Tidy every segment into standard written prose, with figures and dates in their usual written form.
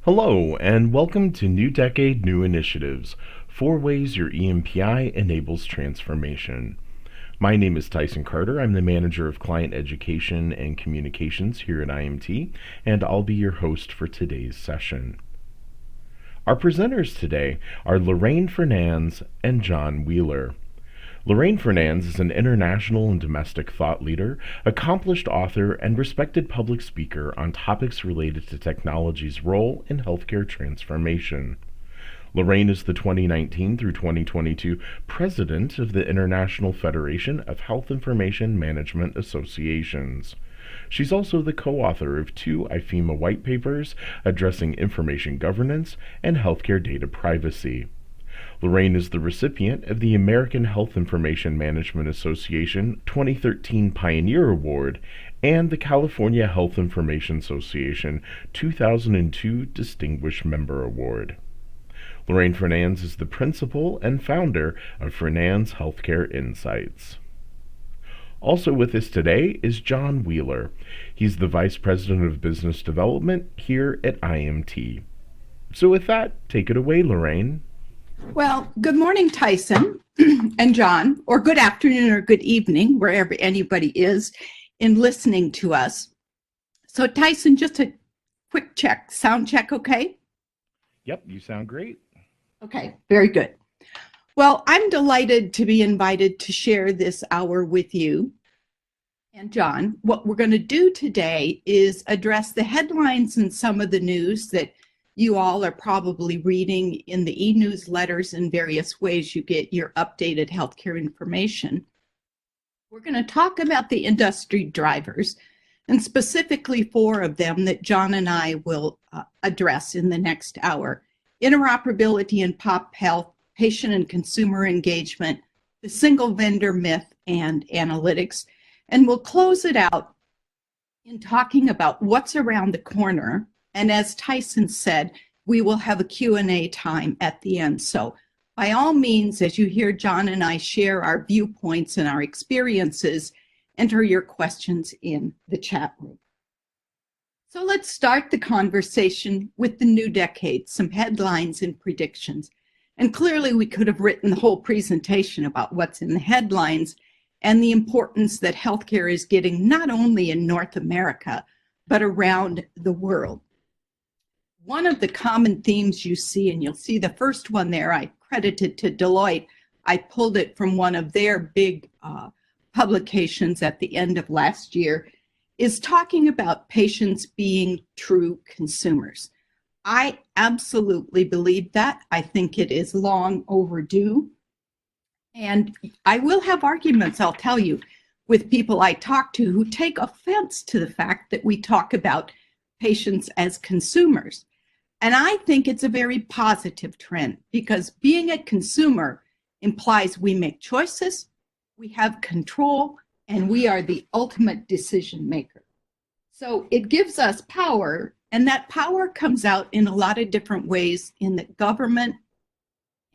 Hello, and welcome to New Decade New Initiatives, 4 ways your EMPI enables transformation. My name is Tyson Carter. I'm the Manager of Client Education and Communications here at IMT, and I'll be your host for today's session. Our presenters today are Lorraine Fernandes and John Wieler. Lorraine Fernandes is an international and domestic thought leader, accomplished author, and respected public speaker on topics related to technology's role in healthcare transformation. Lorraine is the 2019 through 2022 president of the International Federation of Health Information Management Associations. She's also the co-author of 2 IFIMA white papers addressing information governance and healthcare data privacy. Lorraine is the recipient of the American Health Information Management Association 2013 Pioneer Award and the California Health Information Association 2002 Distinguished Member Award. Lorraine Fernandes is the principal and founder of Fernandes Healthcare Insights. Also with us today is John Wieler. He's the Vice President of Business Development here at IMT. So with that, take it away, Lorraine. Well, good morning, Tyson and John, or good afternoon or good evening, wherever anybody is in listening to us. So Tyson, just a quick check, sound check, okay? Yep, you sound great. Okay, very good. Well, I'm delighted to be invited to share this hour with you and John. What we're going to do today is address the headlines and some of the news that you all are probably reading in the e-newsletters and various ways you get your updated healthcare information. We're going to talk about the industry drivers, and specifically 4 of them that John and I will address in the next hour: interoperability and pop health, patient and consumer engagement, the single vendor myth, and analytics. And we'll close it out in talking about what's around the corner. And as Tyson said, we will have a Q&A time at the end. So by all means, as you hear John and I share our viewpoints and our experiences, enter your questions in the chat room. So let's start the conversation with the new decade, some headlines and predictions. And clearly we could have written the whole presentation about what's in the headlines and the importance that healthcare is getting not only in North America, but around the world. One of the common themes you see, and you'll see the first one there, I credited to Deloitte. I pulled it from one of their big publications at the end of last year, is talking about patients being true consumers. I absolutely believe that. I think it is long overdue. And I will have arguments, I'll tell you, with people I talk to who take offense to the fact that we talk about patients as consumers. And I think it's a very positive trend, because being a consumer implies we make choices, we have control, and we are the ultimate decision maker. So it gives us power, and that power comes out in a lot of different ways in the government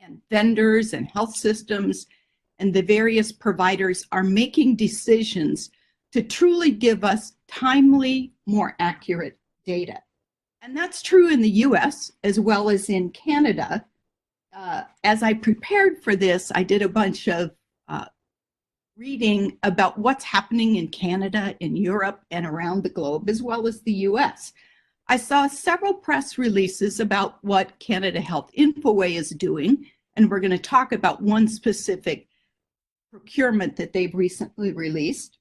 and vendors and health systems, and the various providers are making decisions to truly give us timely, more accurate data. And that's true in the US as well as in Canada. As I prepared for this, I did a bunch of reading about what's happening in Canada, in Europe, and around the globe, as well as the US. I saw several press releases about what Canada Health Infoway is doing, and we're going to talk about one specific procurement that they've recently released.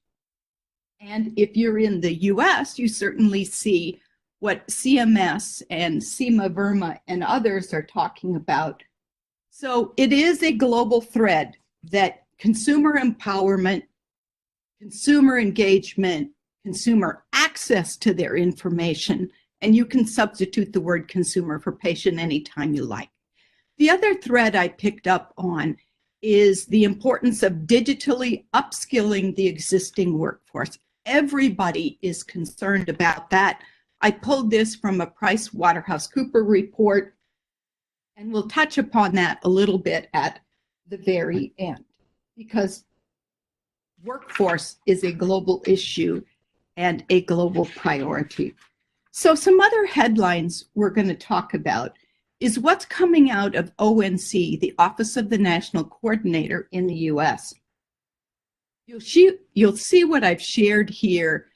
And if you're in the US, you certainly see what CMS and Seema Verma and others are talking about. So it is a global thread that consumer empowerment, consumer engagement, consumer access to their information, and you can substitute the word consumer for patient anytime you like. The other thread I picked up on is the importance of digitally upskilling the existing workforce. Everybody is concerned about that. I pulled this from a PricewaterhouseCoopers report, and we'll touch upon that a little bit at the very end, because workforce is a global issue and a global priority. So some other headlines we're going to talk about is what's coming out of ONC, the Office of the National Coordinator in the US. You'll see what I've shared here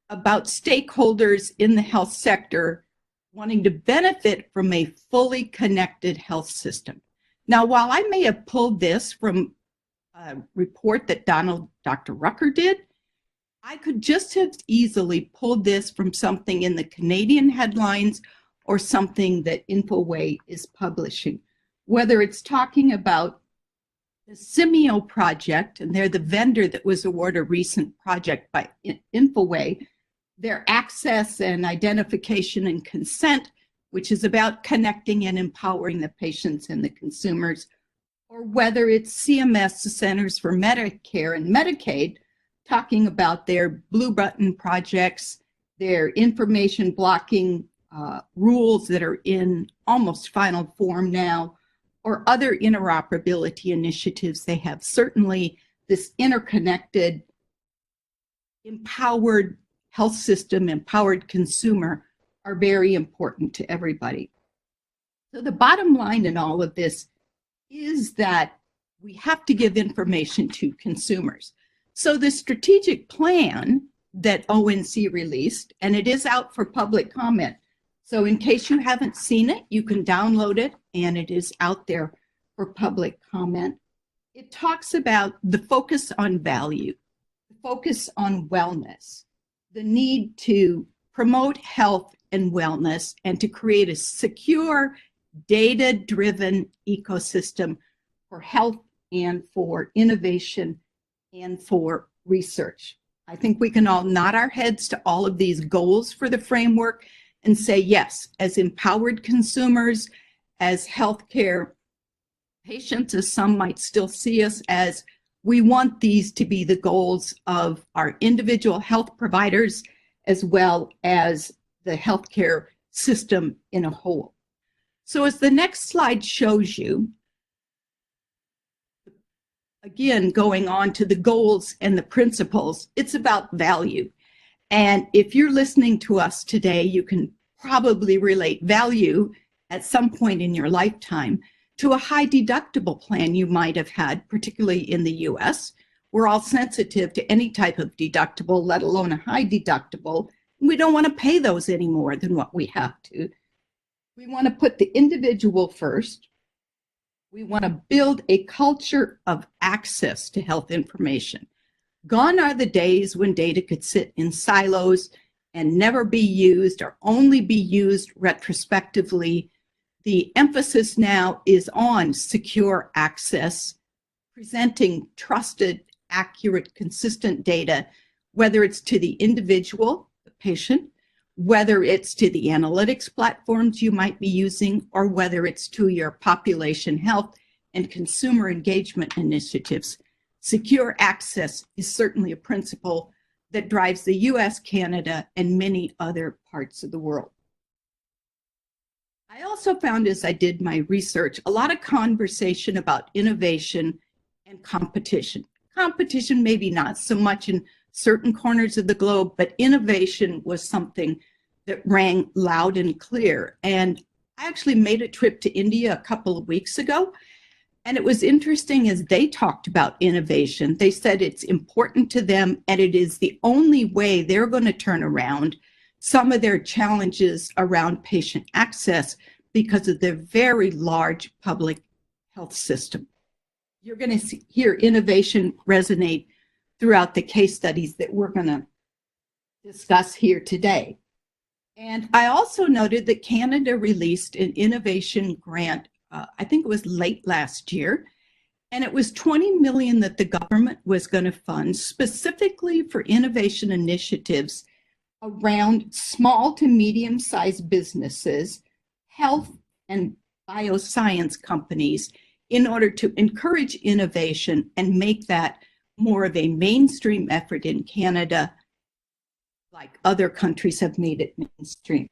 about stakeholders in the health sector wanting to benefit from a fully connected health system. Now, while I may have pulled this from a report that Dr. Rucker did, I could just have easily pulled this from something in the Canadian headlines or something that InfoWay is publishing. Whether it's talking about the Simeo project, and they're the vendor that was awarded a recent project by InfoWay, their access and identification and consent, which is about connecting and empowering the patients and the consumers, or whether it's CMS, the Centers for Medicare and Medicaid, talking about their blue button projects, their information blocking rules that are in almost final form now, or other interoperability initiatives they have. Certainly this interconnected, empowered health system, empowered consumer are very important to everybody. So the bottom line in all of this is that we have to give information to consumers. So the strategic plan that ONC released, and it is out for public comment. So in case you haven't seen it, you can download it, and it is out there for public comment. It talks about the focus on value, the focus on wellness, the need to promote health and wellness, and to create a secure, data-driven ecosystem for health and for innovation and for research. I think we can all nod our heads to all of these goals for the framework and say, yes, as empowered consumers, as healthcare patients, as some might still see us as, we want these to be the goals of our individual health providers as well as the healthcare system in a whole. So as the next slide shows you, again, going on to the goals and the principles, it's about value. And if you're listening to us today, you can probably relate value at some point in your lifetime to a high deductible plan you might have had, particularly in the US. We're all sensitive to any type of deductible, let alone a high deductible. We don't want to pay those any more than what we have to. We want to put the individual first. We want to build a culture of access to health information. Gone are the days when data could sit in silos and never be used or only be used retrospectively. The emphasis now is on secure access, presenting trusted, accurate, consistent data, whether it's to the individual, the patient, whether it's to the analytics platforms you might be using, or whether it's to your population health and consumer engagement initiatives. Secure access is certainly a principle that drives the US, Canada, and many other parts of the world. I also found, as I did my research, a lot of conversation about innovation and competition. Competition, maybe not so much in certain corners of the globe, but innovation was something that rang loud and clear. And I actually made a trip to India a couple of weeks ago, and it was interesting as they talked about innovation. They said it's important to them, and it is the only way they're going to turn around some of their challenges around patient access because of their very large public health system. You're going to hear innovation resonate throughout the case studies that we're going to discuss here today. And I also noted that Canada released an innovation grant, I think it was late last year, and it was $20 million that the government was going to fund specifically for innovation initiatives around small to medium-sized businesses, health and bioscience companies, in order to encourage innovation and make that more of a mainstream effort in Canada, like other countries have made it mainstream.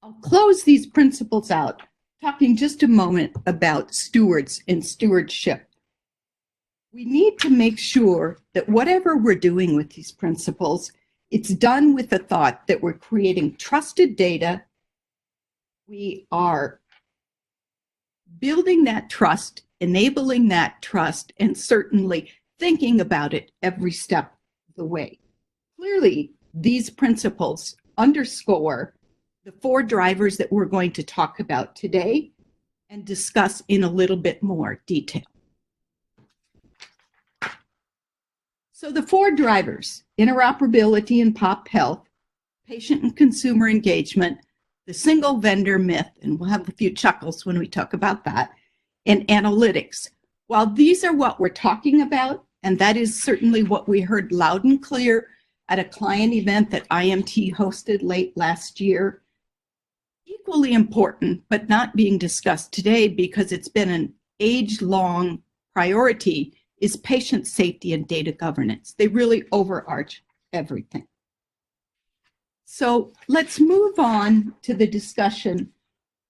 I'll close these principles out, talking just a moment about stewards and stewardship. We need to make sure that whatever we're doing with these principles It's done with the thought that we're creating trusted data. We are building that trust, enabling that trust, and certainly thinking about it every step of the way. Clearly, these principles underscore the 4 drivers that we're going to talk about today and discuss in a little bit more detail. So the 4 drivers: interoperability and pop health, patient and consumer engagement, the single vendor myth, and we'll have a few chuckles when we talk about that, and analytics. While these are what we're talking about, and that is certainly what we heard loud and clear at a client event that IMT hosted late last year, equally important, but not being discussed today because it's been an age-long priority, is patient safety and data governance. They really overarch everything. So let's move on to the discussion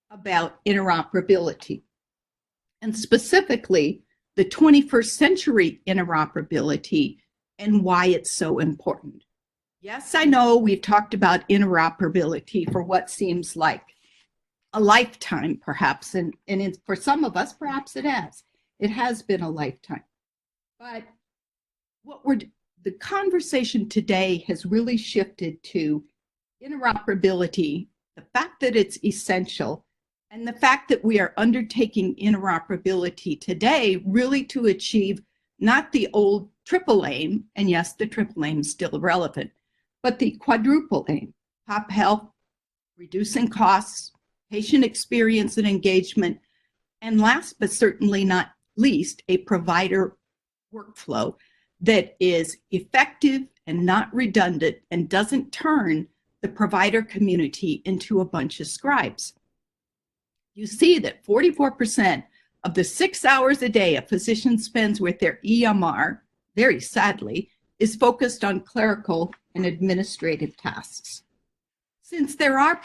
about interoperability, and specifically the 21st century interoperability and why it's so important. Yes, I know we've talked about interoperability for what seems like a lifetime, perhaps, and for some of us, perhaps it has. It has been a lifetime. But the conversation today has really shifted to interoperability, the fact that it's essential, and the fact that we are undertaking interoperability today really to achieve not the old triple aim, and yes, the triple aim is still relevant, but the quadruple aim: pop health, reducing costs, patient experience and engagement, and last but certainly not least, a provider workflow that is effective and not redundant and doesn't turn the provider community into a bunch of scribes. You see that 44% of the 6 hours a day a physician spends with their EMR, very sadly, is focused on clerical and administrative tasks. Since there are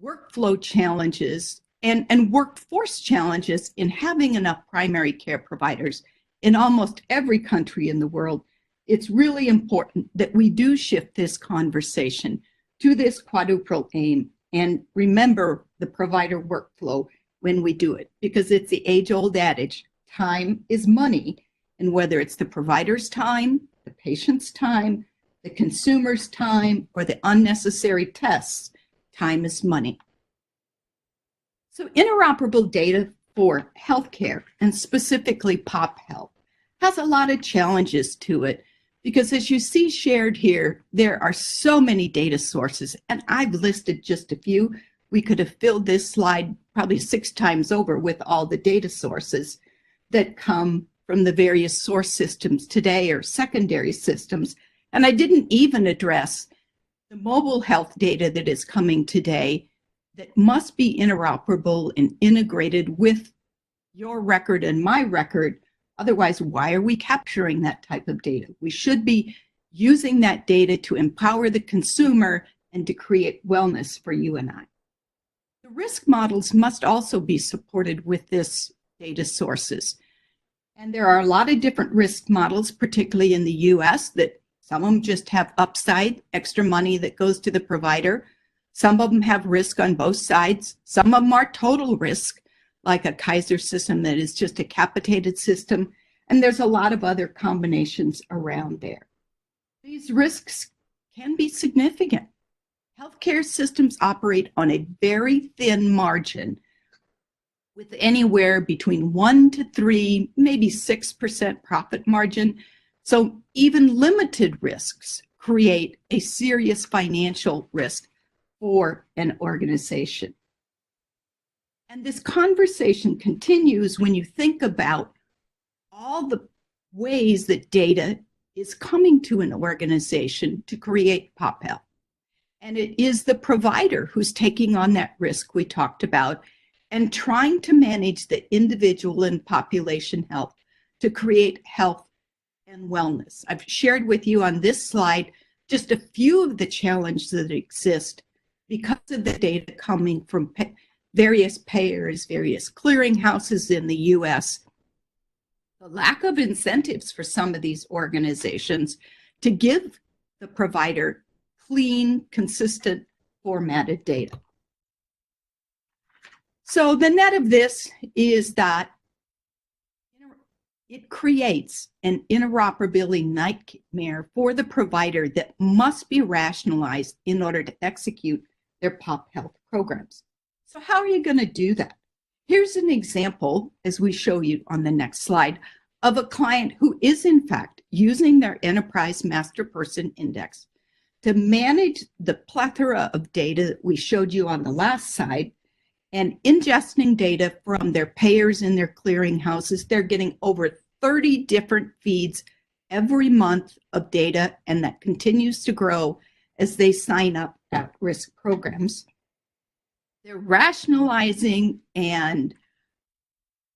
workflow challenges and workforce challenges in having enough primary care providers in almost every country in the world, it's really important that we do shift this conversation to this quadruple aim and remember the provider workflow when we do it, because it's the age-old adage, time is money, and whether it's the provider's time, the patient's time, the consumer's time, or the unnecessary tests, time is money. So interoperable data for healthcare, and specifically pop health, has a lot of challenges to it, because as you see shared here, there are so many data sources, and I've listed just a few. We could have filled this slide probably 6 times over with all the data sources that come from the various source systems today or secondary systems. And I didn't even address the mobile health data that is coming today that must be interoperable and integrated with your record and my record. Otherwise, why are we capturing that type of data? We should be using that data to empower the consumer and to create wellness for you and I. The risk models must also be supported with this data sources. And there are a lot of different risk models, particularly in the US, that some of them just have upside, extra money that goes to the provider. Some of them have risk on both sides. Some of them are total risk, like a Kaiser system that is just a capitated system. And there's a lot of other combinations around there. These risks can be significant. Healthcare systems operate on a very thin margin with anywhere between 1 to 3, maybe 6% profit margin. So even limited risks create a serious financial risk for an organization. And this conversation continues when you think about all the ways that data is coming to an organization to create pop health. And it is the provider who's taking on that risk we talked about and trying to manage the individual and population health to create health and wellness. I've shared with you on this slide just a few of the challenges that exist because of the data coming from various payers, various clearinghouses in the US. The lack of incentives for some of these organizations to give the provider clean, consistent, formatted data. So the net of this is that it creates an interoperability nightmare for the provider that must be rationalized in order to execute their pop health programs. So how are you going to do that? Here's an example, as we show you on the next slide, of a client who is in fact using their Enterprise Master Person Index to manage the plethora of data that we showed you on the last slide and ingesting data from their payers in their clearinghouses. They're getting over 30 different feeds every month of data, and that continues to grow as they sign up at-risk programs. They're rationalizing and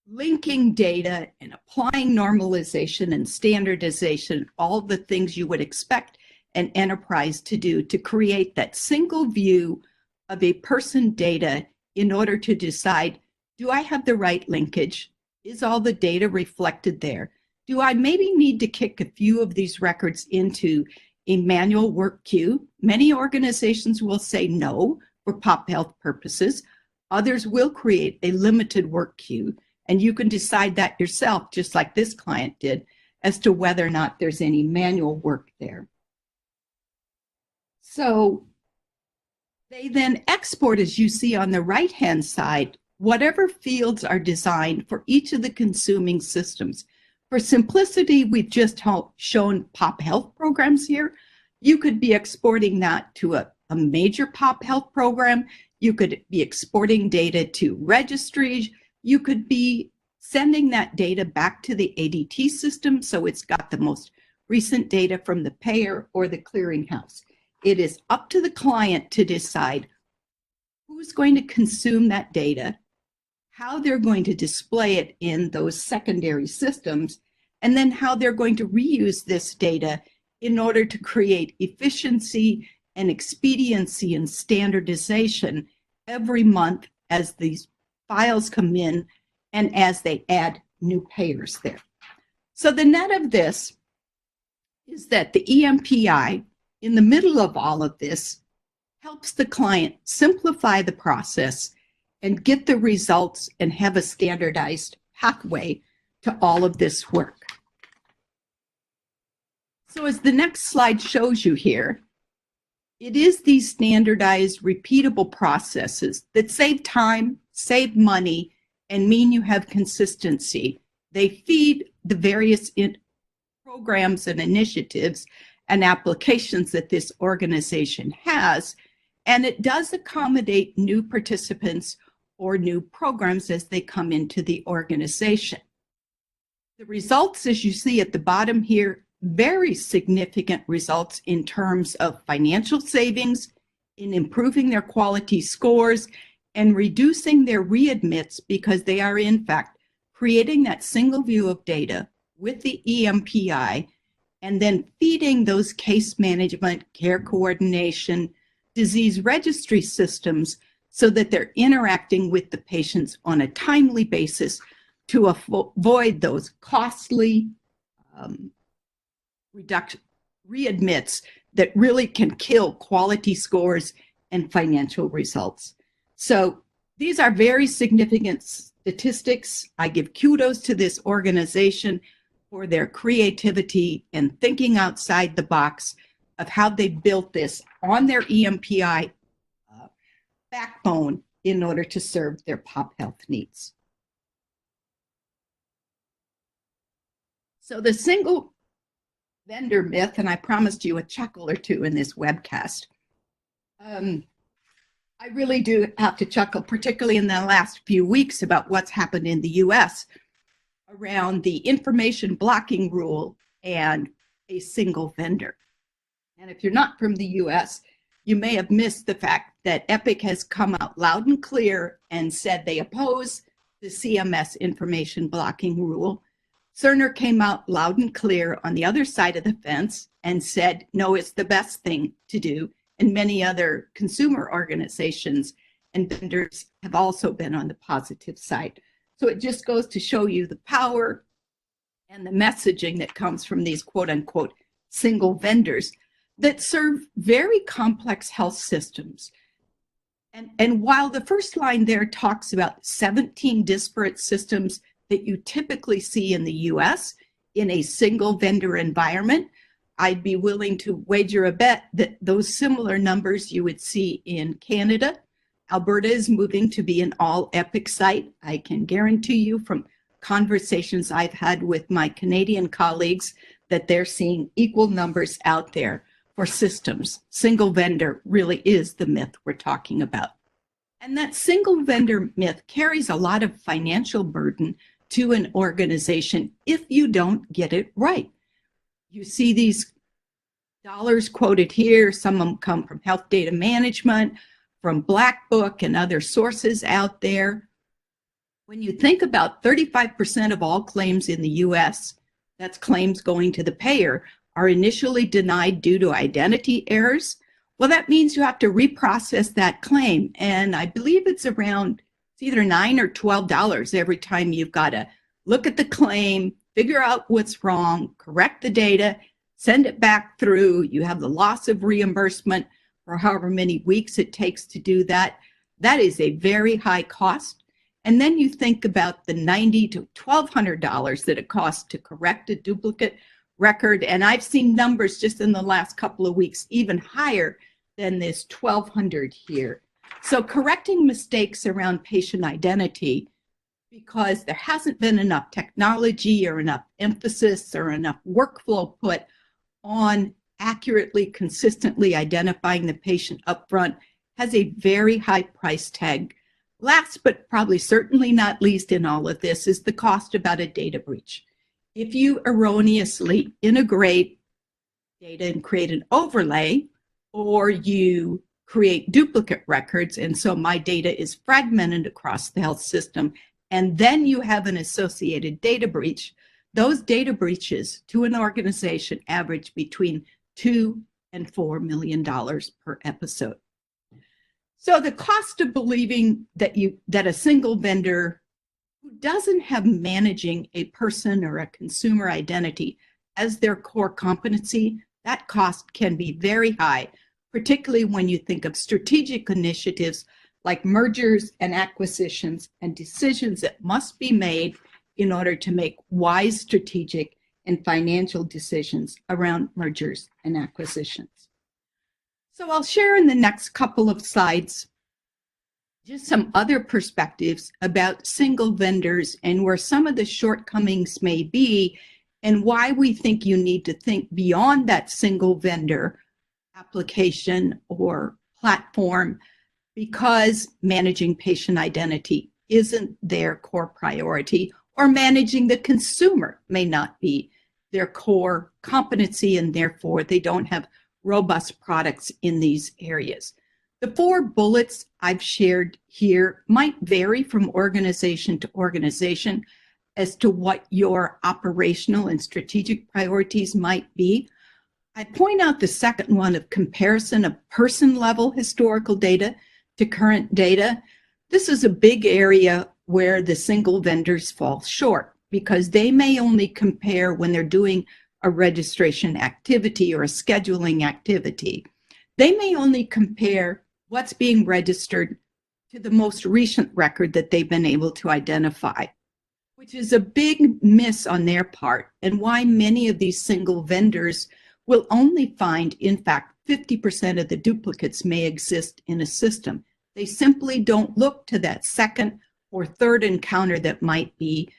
linking data and applying normalization and standardization, all the things you would expect an enterprise to do to create that single view of a person data in order to decide, do I have the right linkage? Is all the data reflected there? Do I maybe need to kick a few of these records into a manual work queue? Many organizations will say no for pop health purposes. Others will create a limited work queue, and you can decide that yourself, just like this client did, as to whether or not there's any manual work there. So they then export, as you see on the right-hand side, whatever fields are designed for each of the consuming systems. For simplicity, we've just shown pop health programs here. You could be exporting that to a major pop health program. You could be exporting data to registries. You could be sending that data back to the ADT system, so it's got the most recent data from the payer or the clearinghouse. It is up to the client to decide who's going to consume that data, how they're going to display it in those secondary systems, and then how they're going to reuse this data in order to create efficiency and expediency and standardization every month as these files come in and as they add new payers there. So the net of this is that the EMPI, in the middle of all of this, helps the client simplify the process and get the results and have a standardized pathway to all of this work. So as the next slide shows you here, it is these standardized, repeatable processes that save time, save money, and mean you have consistency. They feed the various programs and initiatives and applications that this organization has, and it does accommodate new participants or new programs as they come into the organization. The results, as you see at the bottom here, very significant results in terms of financial savings, in improving their quality scores, and reducing their readmits, because they are in fact creating that single view of data with the EMPI and then feeding those case management, care coordination, disease registry systems so that they're interacting with the patients on a timely basis to avoid those costly readmits that really can kill quality scores and financial results. So these are very significant statistics. I give kudos to this organization for their creativity and thinking outside the box of how they built this on their EMPI backbone in order to serve their pop health needs. So the single vendor myth, and I promised you a chuckle or two in this webcast. I really do have to chuckle, particularly in the last few weeks, about what's happened in the US around the information blocking rule and a single vendor. And if you're not from the US, you may have missed the fact that Epic has come out loud and clear and said they oppose the CMS information blocking rule. Cerner came out loud and clear on the other side of the fence and said, no, it's the best thing to do. And many other consumer organizations and vendors have also been on the positive side. So it just goes to show you the power and the messaging that comes from these quote unquote single vendors. that serve very complex health systems. And while the first line there talks about 17 disparate systems that you typically see in the US in a single vendor environment, I'd be willing to wager a bet that those similar numbers you would see in Canada. Alberta is moving to be an all Epic site. I can guarantee you from conversations I've had with my Canadian colleagues that they're seeing equal numbers out there for systems. Single vendor really is the myth we're talking about. And that single vendor myth carries a lot of financial burden to an organization if you don't get it right. You see these dollars quoted here. Some of them come from health data management, from Black Book and other sources out there. When you think about 35% of all claims in the US, that's claims going to the payer, are initially denied due to identity errors. Well, that means you have to reprocess that claim. And I believe it's either $9 or $12 every time you've got to look at the claim, figure out what's wrong, correct the data, send it back through. You have the loss of reimbursement for however many weeks it takes to do that. That is a very high cost. And then you think about the $90 to $1,200 that it costs to correct a duplicate record. And I've seen numbers just in the last couple of weeks even higher than this $1,200 here. So correcting mistakes around patient identity, because there hasn't been enough technology or enough emphasis or enough workflow put on accurately, consistently identifying the patient upfront, has a very high price tag. Last, but probably certainly not least in all of this, is the cost about a data breach. If you erroneously integrate data and create an overlay, or you create duplicate records, and so my data is fragmented across the health system, and then you have an associated data breach, those data breaches to an organization average between $2 and $4 million per episode. So the cost of believing that a single vendor who doesn't have managing a person or a consumer identity as their core competency, that cost can be very high, particularly when you think of strategic initiatives like mergers and acquisitions and decisions that must be made in order to make wise strategic and financial decisions around mergers and acquisitions. So I'll share in the next couple of slides just some other perspectives about single vendors and where some of the shortcomings may be, and why we think you need to think beyond that single vendor application or platform, because managing patient identity isn't their core priority, or managing the consumer may not be their core competency, and therefore they don't have robust products in these areas. The 4 bullets I've shared here might vary from organization to organization as to what your operational and strategic priorities might be. I point out the second one of comparison of person-level historical data to current data. This is a big area where the single vendors fall short, because they may only compare when they're doing a registration activity or a scheduling activity. They may only compare what's being registered to the most recent record that they've been able to identify, which is a big miss on their part, and why many of these single vendors will only find, in fact, 50% of the duplicates may exist in a system. They simply don't look to that second or third encounter that might be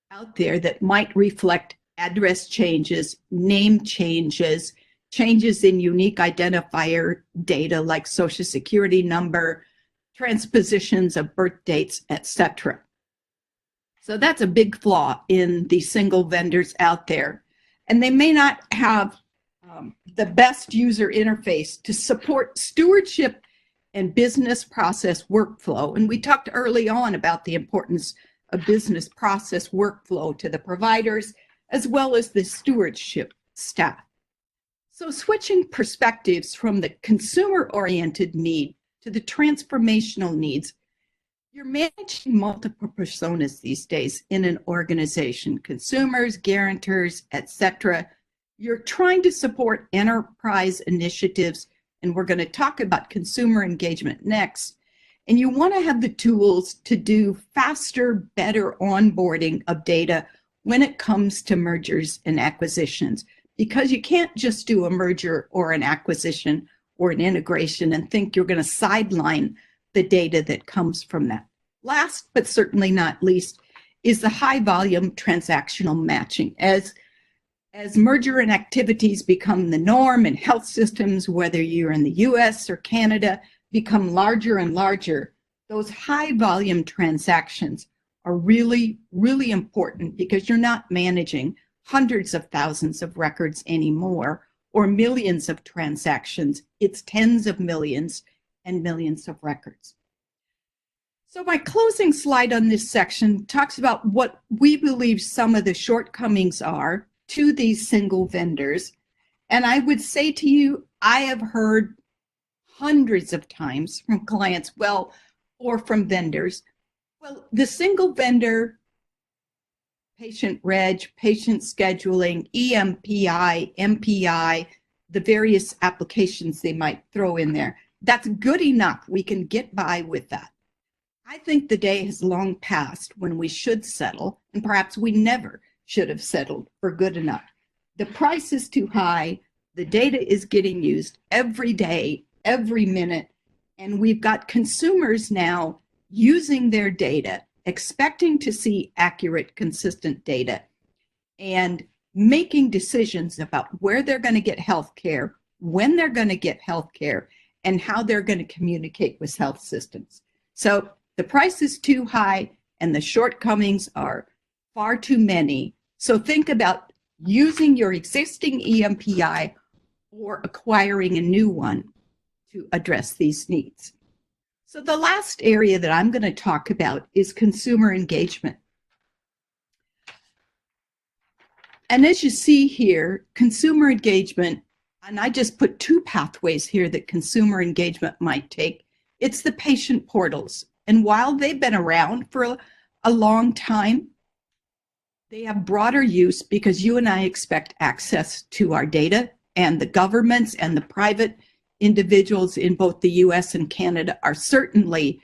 out there that might reflect address changes, name changes, changes in unique identifier data like Social Security number, transpositions of birth dates, etc. So that's a big flaw in the single vendors out there. And they may not have the best user interface to support stewardship and business process workflow. And we talked early on about the importance of business process workflow to the providers, as well as the stewardship staff. So switching perspectives from the consumer-oriented need to the transformational needs, you're managing multiple personas these days in an organization, consumers, guarantors, etc. you're trying to support enterprise initiatives, and we're going to talk about consumer engagement next, and you want to have the tools to do faster, better onboarding of data when it comes to mergers and acquisitions, because you can't just do a merger or an acquisition or an integration and think you're going to sideline the data that comes from that. Last, but certainly not least, is the high volume transactional matching. As merger and activities become the norm and health systems, whether you're in the US or Canada, become larger and larger, those high volume transactions are really, really important because you're not managing hundreds of thousands of records anymore or millions of transactions. It's tens of millions and millions of records. So my closing slide on this section talks about what we believe some of the shortcomings are to these single vendors. And I would say to you, I have heard hundreds of times from clients, or from vendors, the single vendor, patient reg, patient scheduling, EMPI, MPI, the various applications they might throw in there, that's good enough. We can get by with that. I think the day has long passed when we should settle, and perhaps we never should have settled for good enough. The price is too high. The data is getting used every day, every minute, and we've got consumers now using their data, expecting to see accurate, consistent data, and making decisions about where they're going to get health care, when they're going to get health care, and how they're going to communicate with health systems. So the price is too high and the shortcomings are far too many. So think about using your existing EMPI or acquiring a new one to address these needs. So the last area that I'm going to talk about is consumer engagement. And as you see here, consumer engagement, and I just put two pathways here that consumer engagement might take. It's the patient portals. And while they've been around for a long time, they have broader use because you and I expect access to our data, and the governments and the private individuals in both the US and Canada are certainly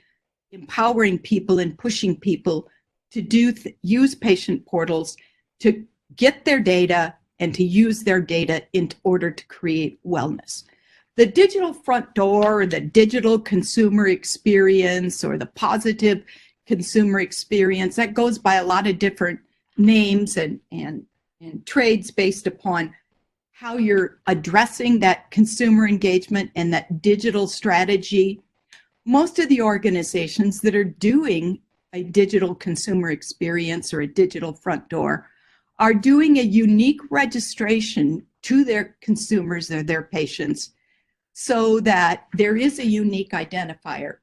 empowering people and pushing people to use patient portals to get their data and to use their data in order to create wellness. The digital front door, or the digital consumer experience, or the positive consumer experience, that goes by a lot of different names and trades based upon how you're addressing that consumer engagement and that digital strategy. Most of the organizations that are doing a digital consumer experience or a digital front door are doing a unique registration to their consumers or their patients, so that there is a unique identifier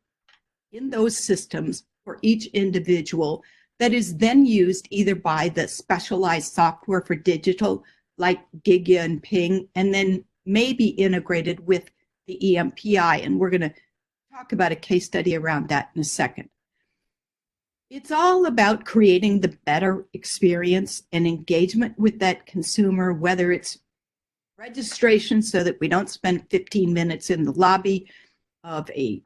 in those systems for each individual that is then used either by the specialized software for digital like Giga and Ping, and then maybe integrated with the EMPI. And we're going to talk about a case study around that in a second. It's all about creating the better experience and engagement with that consumer, whether it's registration so that we don't spend 15 minutes in the lobby of a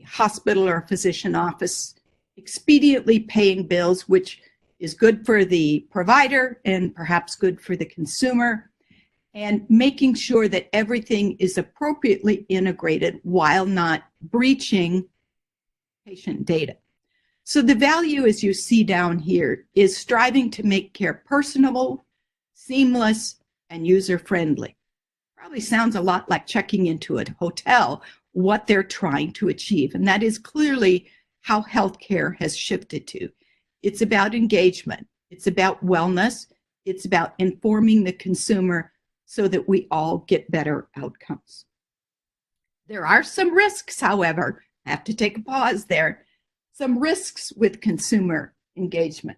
hospital or a physician office, expediently paying bills, which is good for the provider and perhaps good for the consumer, and making sure that everything is appropriately integrated while not breaching patient data. So the value, as you see down here, is striving to make care personable, seamless, and user-friendly. Probably sounds a lot like checking into a hotel, what they're trying to achieve. And that is clearly how healthcare has shifted to. It's about engagement. It's about wellness. It's about informing the consumer so that we all get better outcomes. There are some risks, however. I have to take a pause there. Some risks with consumer engagement.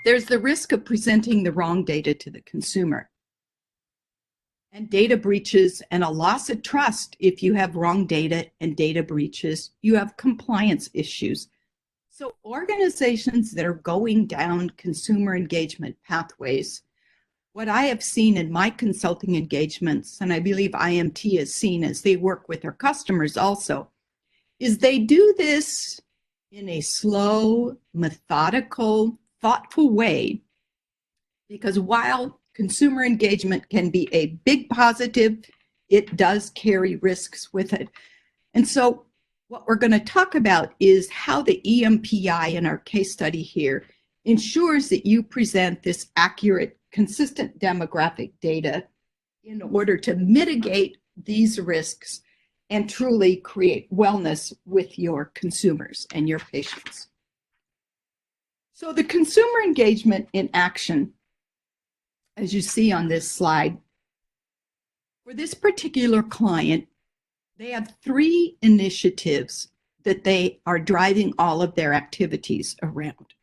There's the risk of presenting the wrong data to the consumer, and data breaches and a loss of trust. If you have wrong data and data breaches, you have compliance issues. So organizations that are going down consumer engagement pathways what I have seen in my consulting engagements, and I believe IMT has seen as they work with their customers also, is they do this in a slow, methodical, thoughtful way, because while consumer engagement can be a big positive, it does carry risks with it. And so what we're going to talk about is how the EMPI in our case study here ensures that you present this accurate, consistent demographic data in order to mitigate these risks and truly create wellness with your consumers and your patients. So the consumer engagement in action, as you see on this slide, for this particular client, they have 3 initiatives that they are driving all of their activities around.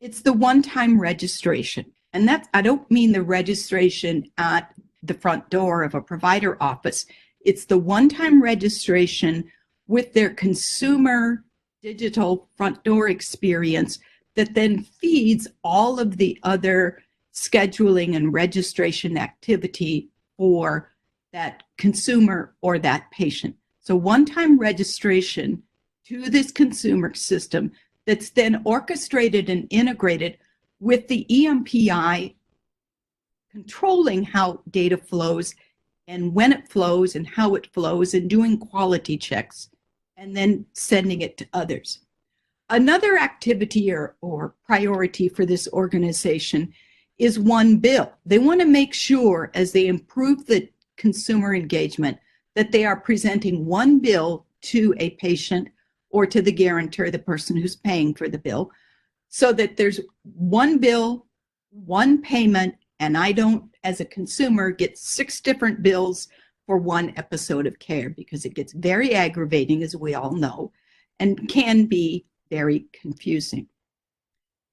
It's the one-time registration. And that, I don't mean the registration at the front door of a provider office. It's the one-time registration with their consumer digital front door experience that then feeds all of the other scheduling and registration activity for that consumer or that patient. So one-time registration to this consumer system that's then orchestrated and integrated with the EMPI controlling how data flows and when it flows and how it flows and doing quality checks and then sending it to others. Another activity or priority for this organization is one bill. They want to make sure as they improve the consumer engagement that they are presenting one bill to a patient or to the guarantor, the person who's paying for the bill, so that there's one bill, one payment, and I don't, as a consumer, get 6 different bills for one episode of care, because it gets very aggravating, as we all know, and can be very confusing.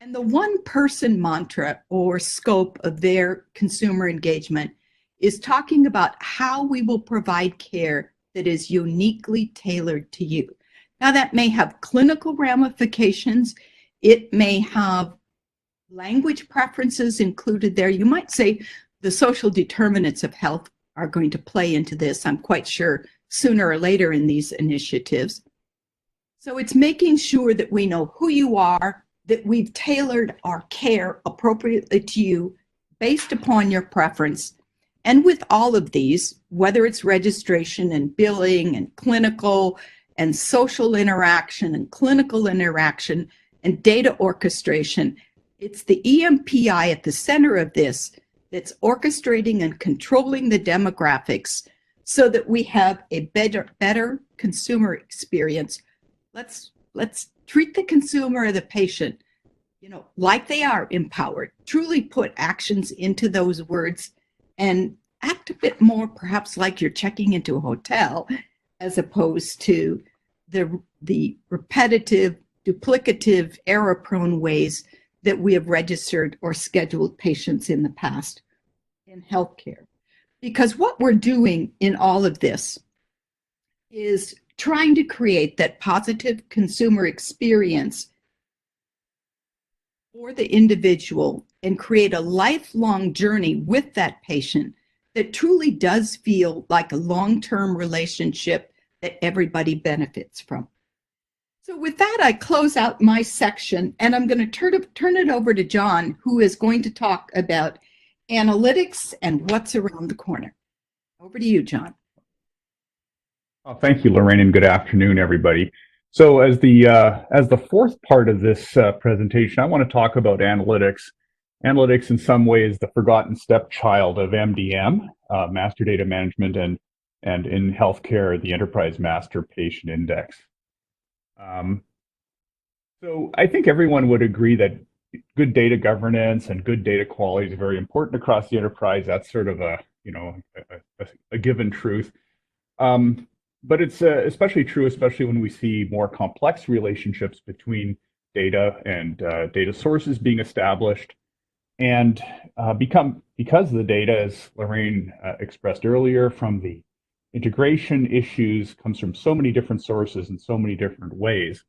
And the one person mantra or scope of their consumer engagement is talking about how we will provide care that is uniquely tailored to you. Now, that may have clinical ramifications. It may have language preferences included there. You might say the social determinants of health are going to play into this, I'm quite sure, sooner or later in these initiatives. So it's making sure that we know who you are, that we've tailored our care appropriately to you based upon your preference. And with all of these, whether it's registration and billing and clinical and social interaction and clinical interaction and data orchestration, it's the EMPI at the center of this that's orchestrating and controlling the demographics so that we have a better consumer experience. Let's treat the consumer or the patient, like they are empowered. Truly put actions into those words and act a bit more perhaps like you're checking into a hotel, as opposed to the repetitive, duplicative, error-prone ways that we have registered or scheduled patients in the past in healthcare. Because what we're doing in all of this is trying to create that positive consumer experience for the individual and create a lifelong journey with that patient that truly does feel like a long-term relationship that everybody benefits from. So with that, I close out my section, and I'm going to turn it over to John, who is going to talk about analytics and what's around the corner. Over to you, John. Oh, thank you, Lorraine, and good afternoon, everybody. So as the fourth part of this presentation, I want to talk about analytics. Analytics, in some ways, the forgotten stepchild of MDM, Master Data Management, and in healthcare, the Enterprise Master Patient Index. So I think everyone would agree that good data governance and good data quality is very important across the enterprise. That's sort of a given truth. But it's especially true, especially when we see more complex relationships between data and data sources being established. And because the data, as Lorraine expressed earlier, from the integration issues comes from so many different sources in so many different ways.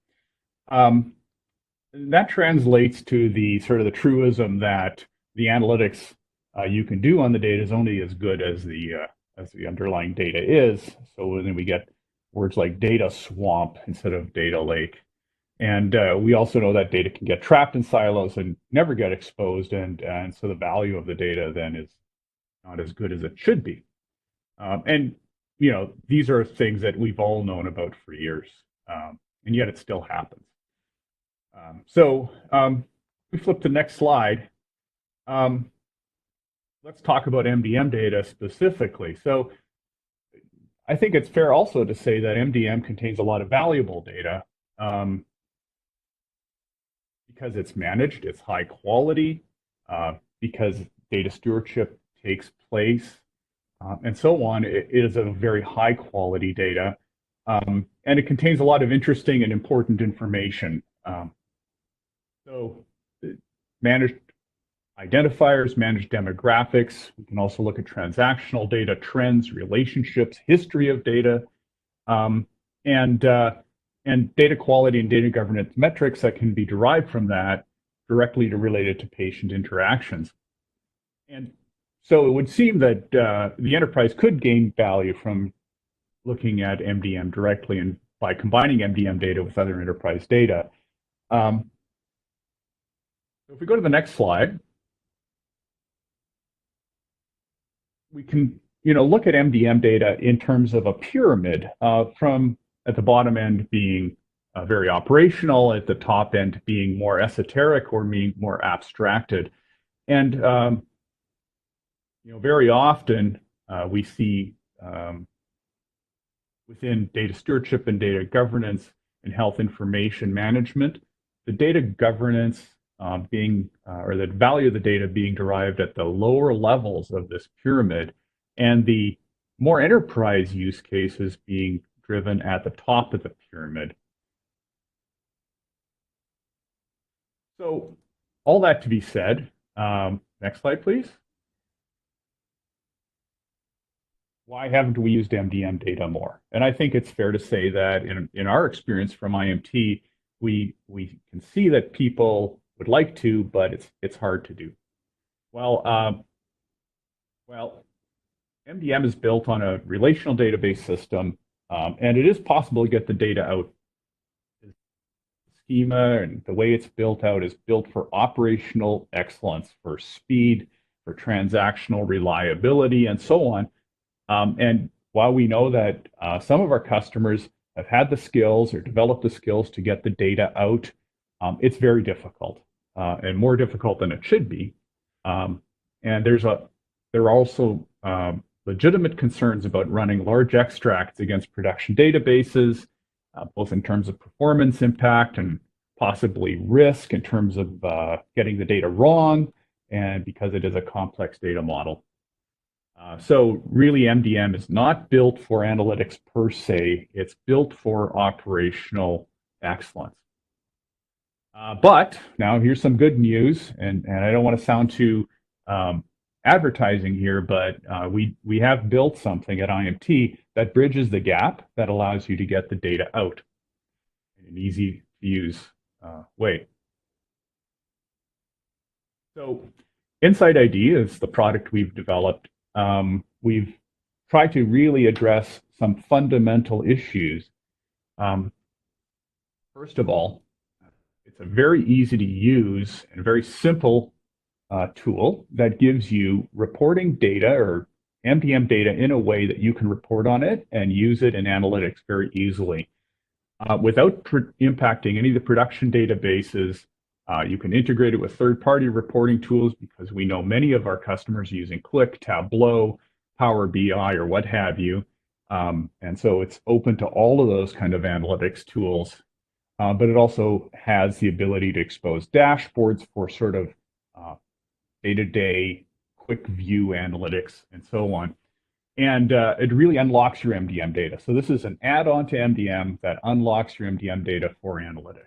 That translates to the sort of the truism that the analytics you can do on the data is only as good as the underlying data is. So then we get words like data swamp instead of data lake. And we also know that data can get trapped in silos and never get exposed, and so the value of the data then is not as good as it should be. And these are things that we've all known about for years, and yet it still happens. So we flip to the next slide. Let's talk about MDM data specifically. So I think it's fair also to say that MDM contains a lot of valuable data. Because it's managed, it's high quality, because data stewardship takes place, and so on. It is a very high quality data, and it contains a lot of interesting and important information. So managed identifiers, managed demographics. We can also look at transactional data, trends, relationships, history of data, and data quality and data governance metrics that can be derived from that directly related to patient interactions. And so it would seem that the enterprise could gain value from looking at MDM directly and by combining MDM data with other enterprise data. So if we go to the next slide, we can look at MDM data in terms of a pyramid, from at the bottom end being very operational, at the top end being more esoteric or being more abstracted. And very often we see within data stewardship and data governance and health information management, the data governance being, or the value of the data being derived at the lower levels of this pyramid, and the more enterprise use cases being driven at the top of the pyramid. So all that to be said, next slide, please. Why haven't we used MDM data more? And I think it's fair to say that in our experience from IMT, we can see that people would like to, but it's hard to do. Well, MDM is built on a relational database system, and it is possible to get the data out. The schema and the way it's built out is built for operational excellence, for speed, for transactional reliability, and so on. And while we know that some of our customers have had the skills or developed the skills to get the data out, it's very difficult, and more difficult than it should be. And there are also legitimate concerns about running large extracts against production databases, both in terms of performance impact and possibly risk in terms of getting the data wrong, and because it is a complex data model. So really, MDM is not built for analytics per se. It's built for operational excellence. But now here's some good news, and I don't want to sound too advertising here, but we have built something at IMT that bridges the gap that allows you to get the data out in an easy to use way. So Insight ID is the product we've developed. We've tried to really address some fundamental issues. First of all, it's a very easy to use and very simple tool that gives you reporting data or MDM data in a way that you can report on it and use it in analytics very easily. Without impacting any of the production databases, you can integrate it with third-party reporting tools because we know many of our customers are using Qlik, Tableau, Power BI, or what have you. And so it's open to all of those kind of analytics tools. But it also has the ability to expose dashboards for sort of day-to-day quick view analytics and so on. And it really unlocks your MDM data. So this is an add-on to MDM that unlocks your MDM data for analytics.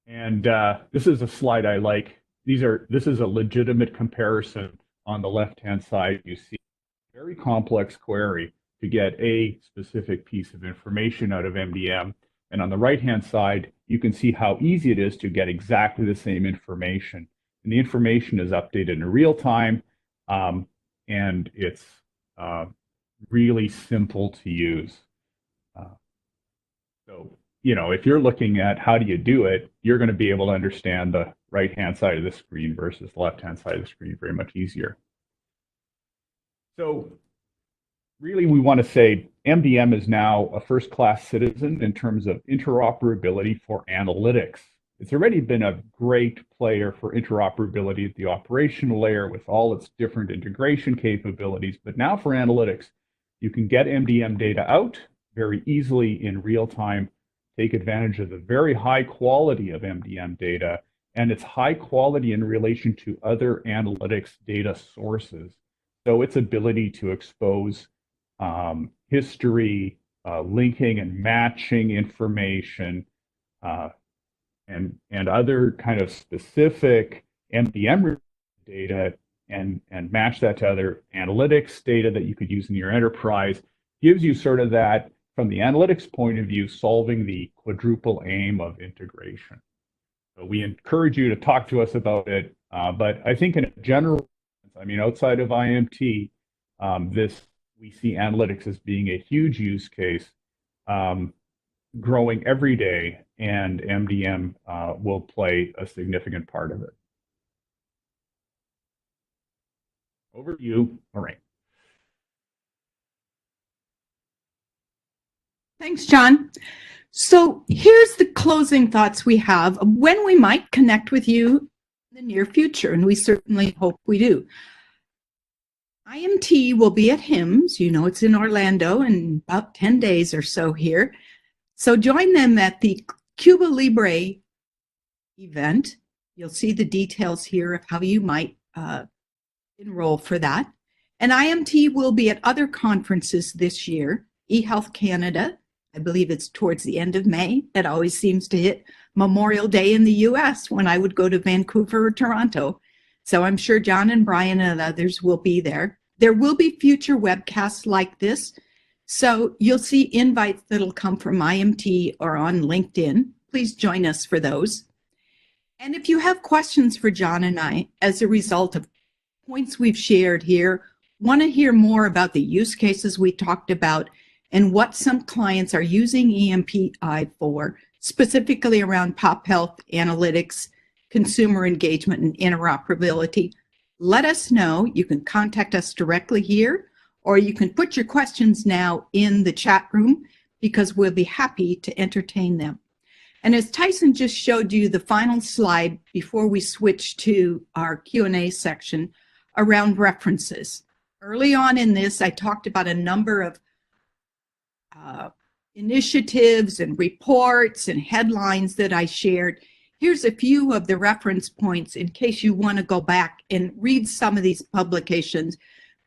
And this is a slide I like. This is a legitimate comparison. On the left-hand side, you see a very complex query to get a specific piece of information out of MDM. And on the right-hand side, you can see how easy it is to get exactly the same information. and the information is updated in real time, and it's really simple to use. So, if you're looking at how do you do it, you're going to be able to understand the right-hand side of the screen versus the left-hand side of the screen very much easier. So really, we want to say MDM is now a first-class citizen in terms of interoperability for analytics. It's already been a great player for interoperability at the operational layer with all its different integration capabilities. But now for analytics, you can get MDM data out very easily in real time, take advantage of the very high quality of MDM data, and its high quality in relation to other analytics data sources. So its ability to expose history, linking and matching information, and other kind of specific MDM data and match that to other analytics data that you could use in your enterprise gives you sort of that, from the analytics point of view, solving the quadruple aim of integration. So we encourage you to talk to us about it, but I think in a general, outside of IMT, we see analytics as being a huge use case, growing every day, and MDM will play a significant part of it. Over to you, Lorraine. Thanks, John. So here's the closing thoughts we have of when we might connect with you in the near future, and we certainly hope we do. IMT will be at HIMSS. It's in Orlando in about 10 days or so here. So join them at the Cuba Libre event. You'll see the details here of how you might enroll for that. And IMT will be at other conferences this year. eHealth Canada, I believe it's towards the end of May. It always seems to hit Memorial Day in the US when I would go to Vancouver or Toronto. So I'm sure John and Brian and others will be there. There will be future webcasts like this. So you'll see invites that'll come from IMT or on LinkedIn. Please join us for those. And if you have questions for John and I as a result of points we've shared here, want to hear more about the use cases we talked about and what some clients are using EMPI for, specifically around pop health, analytics, consumer engagement, and interoperability, let us know. You can contact us directly here, or you can put your questions now in the chat room because we'll be happy to entertain them. And as Tyson just showed you the final slide before we switch to our Q&A section around references. Early on in this, I talked about a number of initiatives and reports and headlines that I shared. Here's a few of the reference points in case you want to go back and read some of these publications,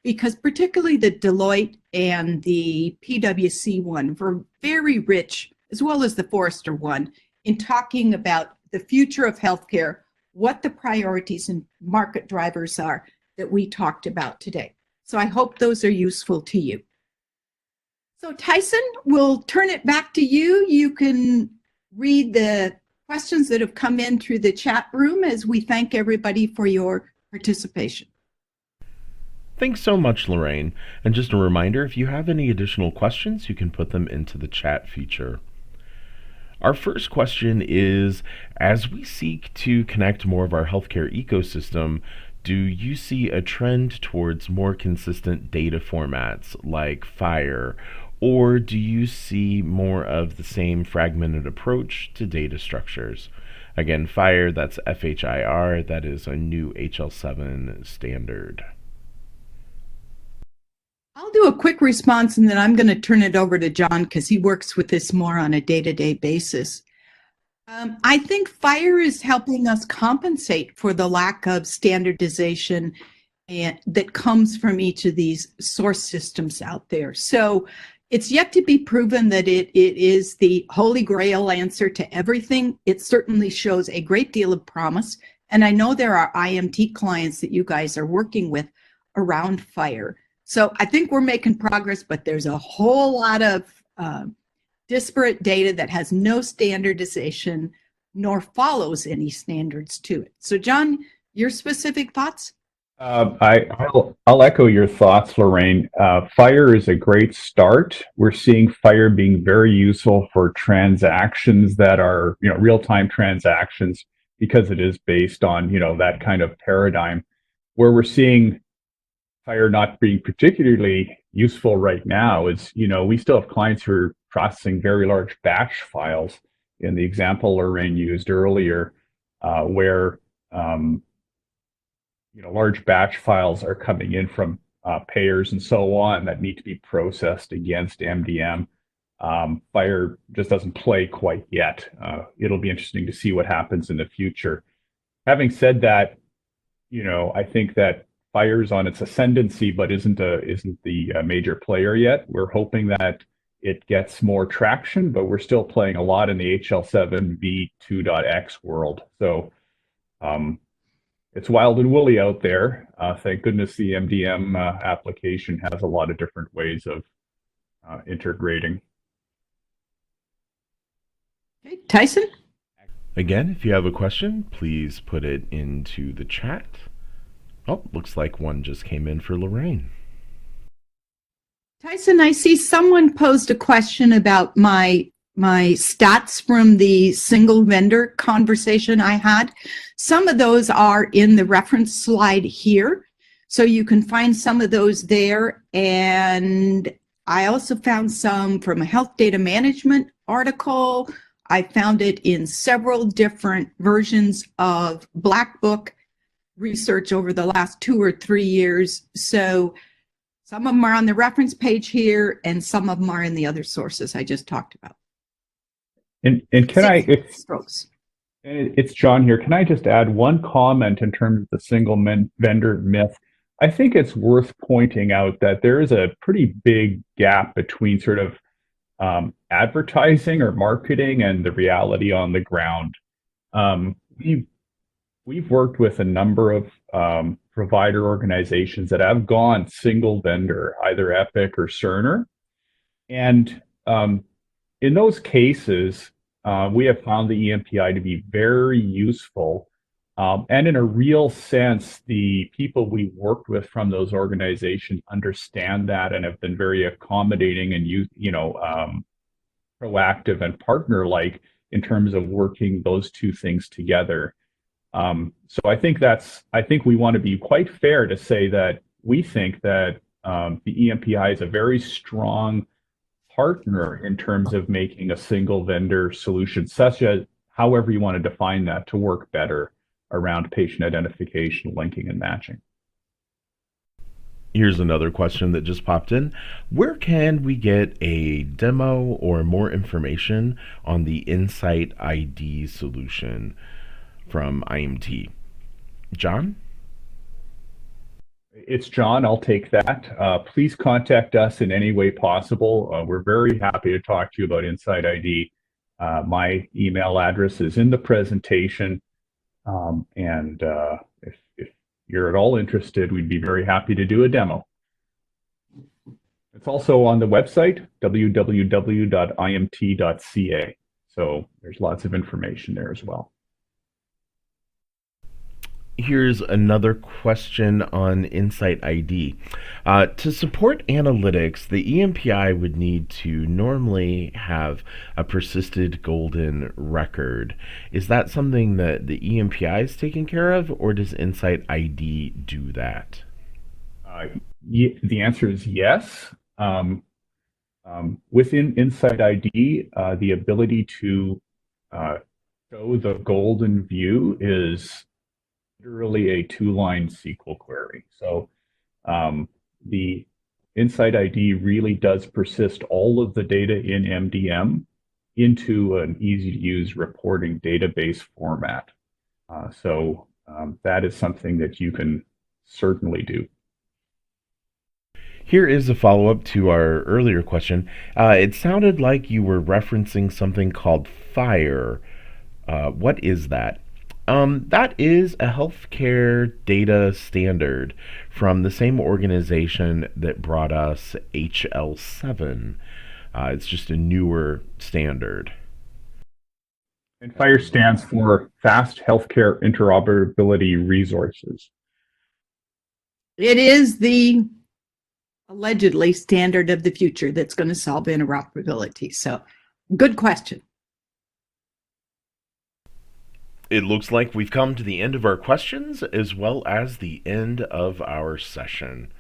because particularly the Deloitte and the PwC one were very rich, as well as the Forrester one, in talking about the future of healthcare, what the priorities and market drivers are that we talked about today. So I hope those are useful to you. So Tyson, we'll turn it back to you. You can read the questions that have come in through the chat room as we thank everybody for your participation. Thanks so much, Lorraine. And just a reminder, if you have any additional questions, you can put them into the chat feature. Our first question is, as we seek to connect more of our healthcare ecosystem, do you see a trend towards more consistent data formats like FHIR, or do you see more of the same fragmented approach to data structures? Again, FHIR, that's FHIR, that is a new HL7 standard. I'll do a quick response and then I'm going to turn it over to John because he works with this more on a day-to-day basis. I think FHIR is helping us compensate for the lack of standardization that comes from each of these source systems out there. So it's yet to be proven that it is the holy grail answer to everything. It certainly shows a great deal of promise. And I know there are IMT clients that you guys are working with around FHIR. So I think we're making progress, but there's a whole lot of disparate data that has no standardization nor follows any standards to it. So John, your specific thoughts? I'll echo your thoughts, Lorraine. FHIR is a great start. We're seeing FHIR being very useful for transactions that are, real-time transactions because it is based on, that kind of paradigm. Where we're seeing FHIR not being particularly useful right now is, we still have clients who are processing very large batch files in the example Lorraine used earlier, where large batch files are coming in from payers and so on that need to be processed against MDM. FHIR just doesn't play quite yet. It'll be interesting to see what happens in the future. Having said that, I think that FHIR's on its ascendancy, but isn't the major player yet. We're hoping that it gets more traction, but we're still playing a lot in the HL7 v2.x world. So it's wild and woolly out there. Thank goodness the MDM application has a lot of different ways of integrating. Okay, Tyson? Again, if you have a question, please put it into the chat. Oh, looks like one just came in for Lorraine. Tyson, I see someone posed a question about my stats from the single vendor conversation I had. Some of those are in the reference slide here, so you can find some of those there. And I also found some from a health data management article. I found it in several different versions of Black Book research over the last 2 or 3 years. So some of them are on the reference page here, and some of them are in the other sources I just talked about. And can it's John here. Can I just add one comment in terms of the single vendor myth? I think it's worth pointing out that there is a pretty big gap between sort of advertising or marketing and the reality on the ground. We've worked with a number of provider organizations that have gone single vendor, either Epic or Cerner. And in those cases, we have found the EMPI to be very useful. And in a real sense, the people we worked with from those organizations understand that and have been very accommodating and proactive and partner-like in terms of working those two things together. So I think we want to be quite fair to say that we think that the EMPI is a very strong partner in terms of making a single vendor solution, such as however you want to define that, to work better around patient identification, linking, and matching. Here's another question that just popped in. Where can we get a demo or more information on the Insight ID solution from IMT? John? It's John. I'll take that. Please contact us in any way possible. We're very happy to talk to you about Insight ID. My email address is in the presentation. And if you're at all interested, we'd be very happy to do a demo. It's also on the website, www.imt.ca. So there's lots of information there as well. Here's another question on Insight ID. To support analytics, the EMPI would need to normally have a persisted golden record. Is that something that the EMPI is taking care of, or does Insight ID do that? The answer is yes. Within Insight ID, the ability to show the golden view is literally a 2-line SQL query. So the Insight ID really does persist all of the data in MDM into an easy-to-use reporting database format. So that is something that you can certainly do. Here is a follow-up to our earlier question. It sounded like you were referencing something called FHIR. What is that? That is a healthcare data standard from the same organization that brought us HL7. It's just a newer standard. And FHIR stands for Fast Healthcare Interoperability Resources. It is the allegedly standard of the future that's going to solve interoperability. So, good question. It looks like we've come to the end of our questions as well as the end of our session.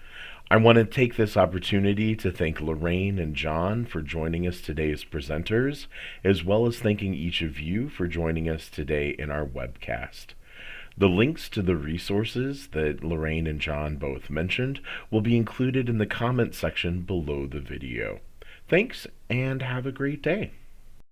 I want to take this opportunity to thank Lorraine and John for joining us today as presenters, as well as thanking each of you for joining us today in our webcast. The links to the resources that Lorraine and John both mentioned will be included in the comment section below the video. Thanks, and have a great day.